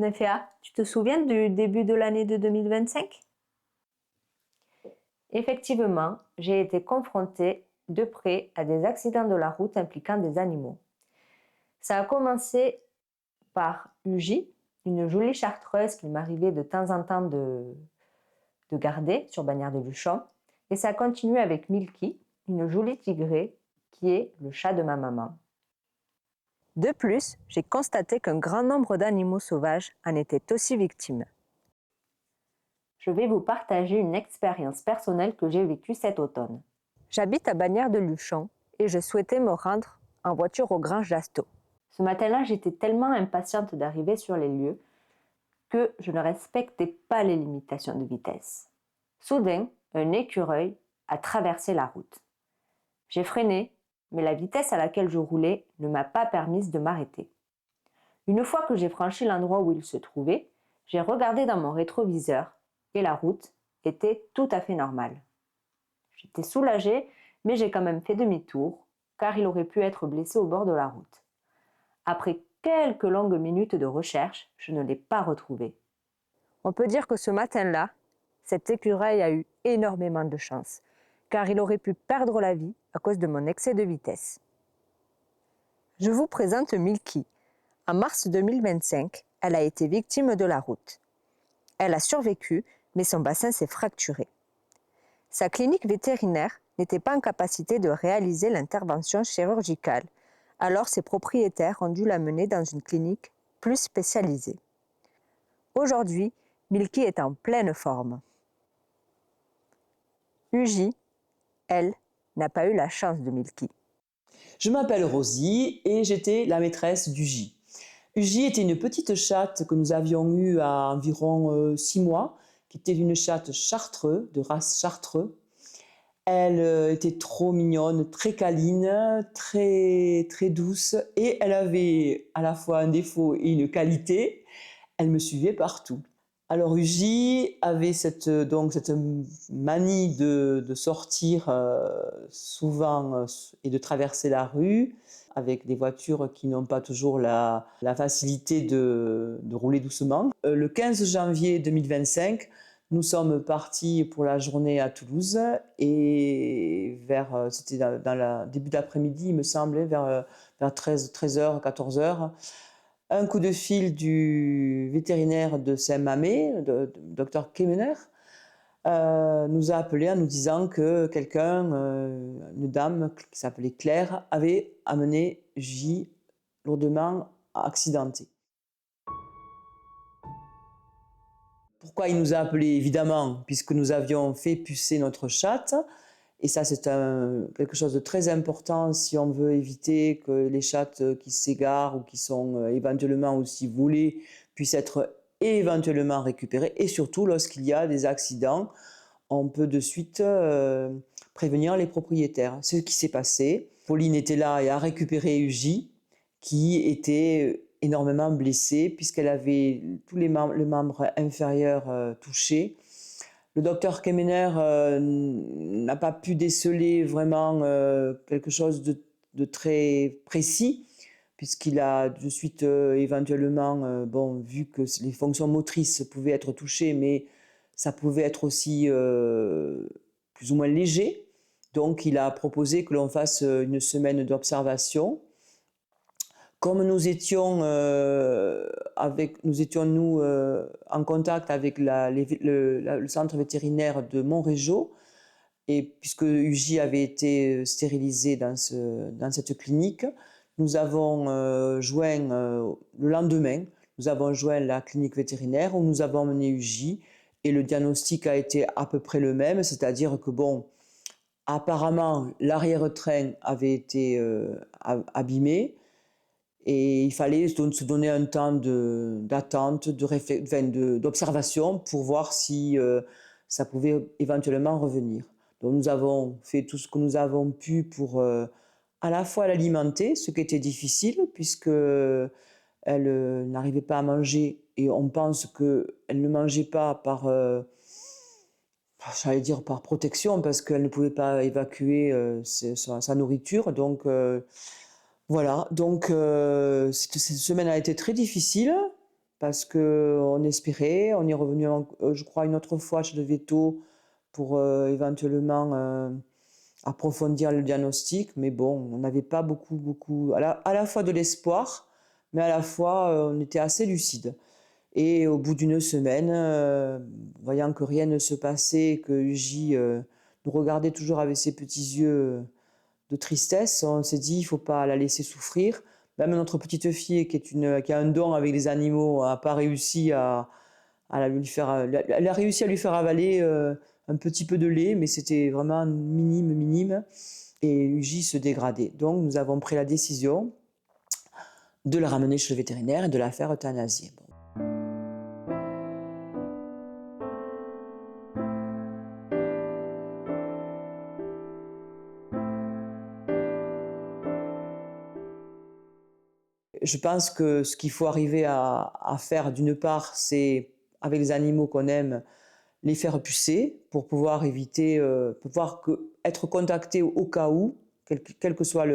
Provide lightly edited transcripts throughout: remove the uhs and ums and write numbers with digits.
Nefia, tu te souviens du début de l'année de 2025? Effectivement, j'ai été confrontée de près à des accidents de la route impliquant des animaux. Ça a commencé par Uji, une jolie chartreuse qu'il m'arrivait de temps en temps de garder sur Bagnères de Luchon, et ça continue avec Milky, une jolie tigrée qui est le chat de ma maman. De plus, j'ai constaté qu'un grand nombre d'animaux sauvages en étaient aussi victimes. Je vais vous partager une expérience personnelle que j'ai vécue cet automne. J'habite à Bagnères de Luchon et je souhaitais me rendre en voiture aux Granges d'Astaut. Ce matin-là, j'étais tellement impatiente d'arriver sur les lieux que je ne respectais pas les limitations de vitesse. Soudain, un écureuil a traversé la route. J'ai freiné, mais la vitesse à laquelle je roulais ne m'a pas permise de m'arrêter. Une fois que j'ai franchi l'endroit où il se trouvait, j'ai regardé dans mon rétroviseur et la route était tout à fait normale. J'étais soulagée, mais j'ai quand même fait demi-tour, car il aurait pu être blessé au bord de la route. Après quelques longues minutes de recherche, je ne l'ai pas retrouvé. On peut dire que ce matin-là, cet écureuil a eu énormément de chance, car il aurait pu perdre la vie à cause de mon excès de vitesse. Je vous présente Milky. En mars 2025, elle a été victime de la route. Elle a survécu, mais son bassin s'est fracturé. Sa clinique vétérinaire n'était pas en capacité de réaliser l'intervention chirurgicale, alors ses propriétaires ont dû la mener dans une clinique plus spécialisée. Aujourd'hui, Milky est en pleine forme. Uji, elle, n'a pas eu la chance de Milky. Je m'appelle Rosie et j'étais la maîtresse d'Uji. Uji était une petite chatte que nous avions eue à environ 6 mois, qui était une chatte chartreux, de race chartreux. Elle était trop mignonne, très câline, très, très douce et elle avait à la fois un défaut et une qualité, elle me suivait partout. Alors Uji avait donc cette manie de sortir souvent et de traverser la rue avec des voitures qui n'ont pas toujours la facilité de rouler doucement. Le 15 janvier 2025, nous sommes partis pour la journée à Toulouse et c'était dans le début d'après-midi, il me semblait, vers 13h, 14h. Un coup de fil du vétérinaire de Saint-Mamé, le docteur Kemener, nous a appelé en nous disant que une dame qui s'appelait Claire, avait amené J lourdement accidenté. Pourquoi il nous a appelé? Évidemment, puisque nous avions fait pucer notre chatte. Et ça, c'est quelque chose de très important si on veut éviter que les chattes qui s'égarent ou qui sont éventuellement aussi volées puissent être éventuellement récupérées. Et surtout, lorsqu'il y a des accidents, on peut de suite prévenir les propriétaires. Ce qui s'est passé, Pauline était là et a récupéré Uji, qui était énormément blessée puisqu'elle avait tous les membres inférieurs touchés. Le docteur Kemener n'a pas pu déceler vraiment quelque chose de très précis, puisqu'il a de suite éventuellement vu que les fonctions motrices pouvaient être touchées, mais ça pouvait être aussi plus ou moins léger. Donc il a proposé que l'on fasse une semaine d'observation. Comme nous étions en contact avec le centre vétérinaire de Montrégeau, et puisque Uji avait été stérilisé dans cette clinique, nous avons le lendemain, nous avons joint la clinique vétérinaire où nous avons mené Uji, et le diagnostic a été à peu près le même, c'est-à-dire que apparemment l'arrière-train avait été abîmé. Et il fallait se donner un temps d'attente, d'observation pour voir si ça pouvait éventuellement revenir. Donc nous avons fait tout ce que nous avons pu pour à la fois l'alimenter, ce qui était difficile puisque elle n'arrivait pas à manger et on pense qu'elle ne mangeait pas par protection parce qu'elle ne pouvait pas évacuer sa nourriture. Donc voilà, donc cette semaine a été très difficile parce qu'on espérait. On est revenu, je crois, une autre fois chez le véto pour éventuellement approfondir le diagnostic. Mais bon, on n'avait pas beaucoup, à la fois de l'espoir, mais à la fois, on était assez lucide. Et au bout d'une semaine, voyant que rien ne se passait, que Uji nous regardait toujours avec ses petits yeux de tristesse, on s'est dit, il ne faut pas la laisser souffrir. Même notre petite fille, qui a un don avec les animaux, n'a pas réussi à lui faire... Elle a réussi à lui faire avaler un petit peu de lait, mais c'était vraiment minime. Et Uji se dégradait. Donc nous avons pris la décision de la ramener chez le vétérinaire et de la faire euthanasier. Bon. Je pense que ce qu'il faut arriver à faire, d'une part, c'est, avec les animaux qu'on aime, les faire pucer pour pouvoir éviter, être contacté au cas où, quel que soit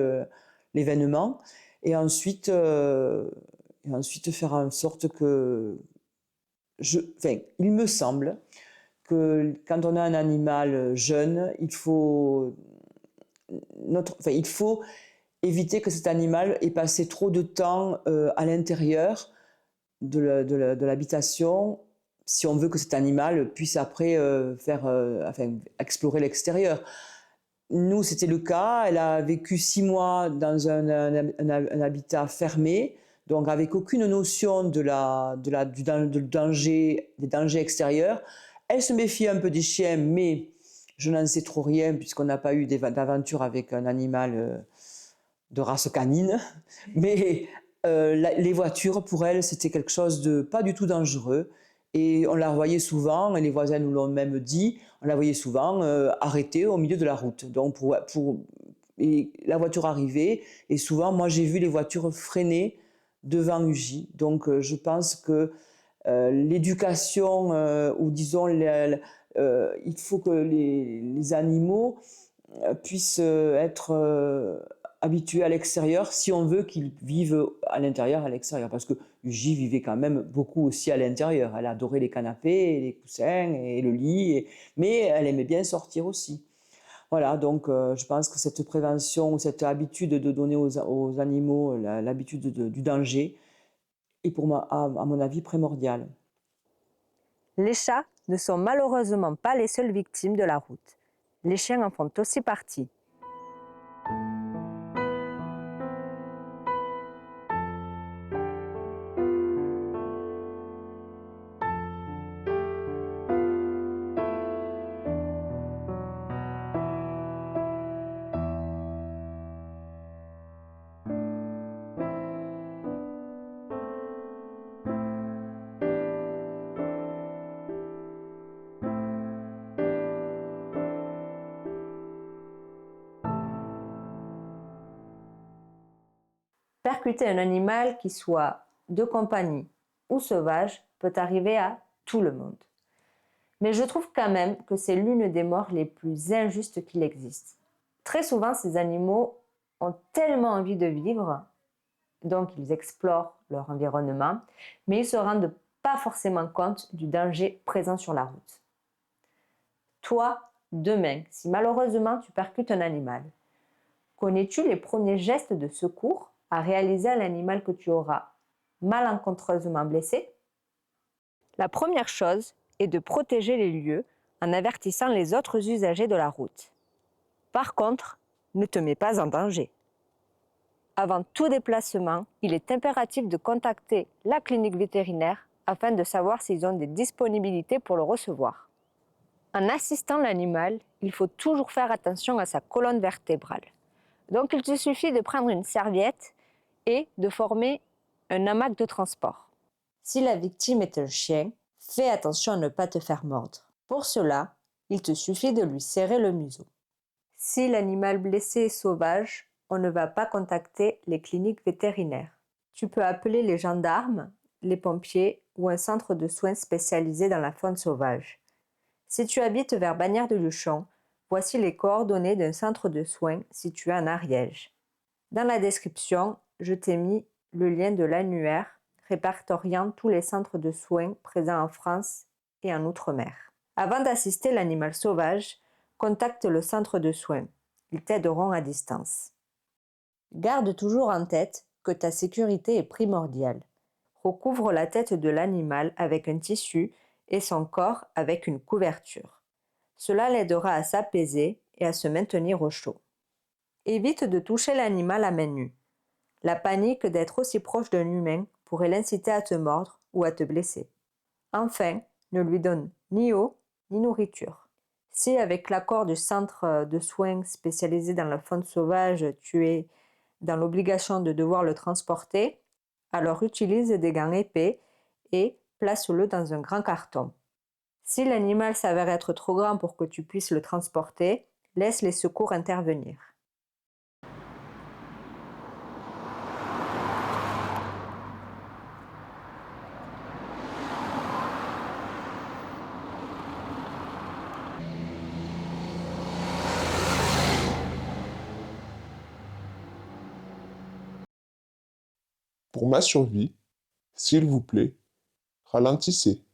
l'événement, et ensuite faire en sorte que, il me semble que quand on a un animal jeune, il faut éviter que cet animal ait passé trop de temps à l'intérieur de l'habitation, si on veut que cet animal puisse après explorer l'extérieur. Nous, c'était le cas. Elle a vécu 6 mois dans un habitat fermé, donc avec aucune notion du danger, des dangers extérieurs. Elle se méfie un peu des chiens, mais je n'en sais trop rien puisqu'on n'a pas eu d'aventure avec un animal de race canine. Mais les voitures, pour elle, c'était quelque chose de pas du tout dangereux. Et on la voyait souvent, et les voisins nous l'ont même dit, on la voyait souvent arrêtée au milieu de la route. Donc et la voiture arrivait, et souvent, moi j'ai vu les voitures freiner devant Uji. Donc je pense que l'éducation, ou disons, il faut que les animaux puissent être habitués à l'extérieur si on veut qu'ils vivent à l'intérieur, à l'extérieur. Parce que Uji vivait quand même beaucoup aussi à l'intérieur. Elle adorait les canapés, les coussins et le lit, mais elle aimait bien sortir aussi. Voilà, donc je pense que cette prévention, cette habitude de donner aux animaux l'habitude du danger est pour moi, à mon avis, primordiale. Les chats ne sont malheureusement pas les seules victimes de la route. Les chiens en font aussi partie. Percuter un animal qui soit de compagnie ou sauvage peut arriver à tout le monde. Mais je trouve quand même que c'est l'une des morts les plus injustes qu'il existe. Très souvent, ces animaux ont tellement envie de vivre, donc ils explorent leur environnement, mais ils ne se rendent pas forcément compte du danger présent sur la route. Toi, demain, si malheureusement tu percutes un animal, connais-tu les premiers gestes de secours à réaliser à l'animal que tu auras malencontreusement blessé? La première chose est de protéger les lieux en avertissant les autres usagers de la route. Par contre, ne te mets pas en danger. Avant tout déplacement, il est impératif de contacter la clinique vétérinaire afin de savoir s'ils ont des disponibilités pour le recevoir. En assistant l'animal, il faut toujours faire attention à sa colonne vertébrale. Donc il te suffit de prendre une serviette et de former un hamac de transport. Si la victime est un chien, fais attention à ne pas te faire mordre. Pour cela, il te suffit de lui serrer le museau. Si l'animal blessé est sauvage, on ne va pas contacter les cliniques vétérinaires. Tu peux appeler les gendarmes, les pompiers ou un centre de soins spécialisé dans la faune sauvage. Si tu habites vers Bagnères-de-Luchon, voici les coordonnées d'un centre de soins situé en Ariège. Dans la description, je t'ai mis le lien de l'annuaire répertoriant tous les centres de soins présents en France et en Outre-mer. Avant d'assister l'animal sauvage, contacte le centre de soins. Ils t'aideront à distance. Garde toujours en tête que ta sécurité est primordiale. Recouvre la tête de l'animal avec un tissu et son corps avec une couverture. Cela l'aidera à s'apaiser et à se maintenir au chaud. Évite de toucher l'animal à main nue. La panique d'être aussi proche d'un humain pourrait l'inciter à te mordre ou à te blesser. Enfin, ne lui donne ni eau ni nourriture. Si avec l'accord du centre de soins spécialisé dans la faune sauvage, tu es dans l'obligation de devoir le transporter, alors utilise des gants épais et place-le dans un grand carton. Si l'animal s'avère être trop grand pour que tu puisses le transporter, laisse les secours intervenir. Pour ma survie, s'il vous plaît, ralentissez.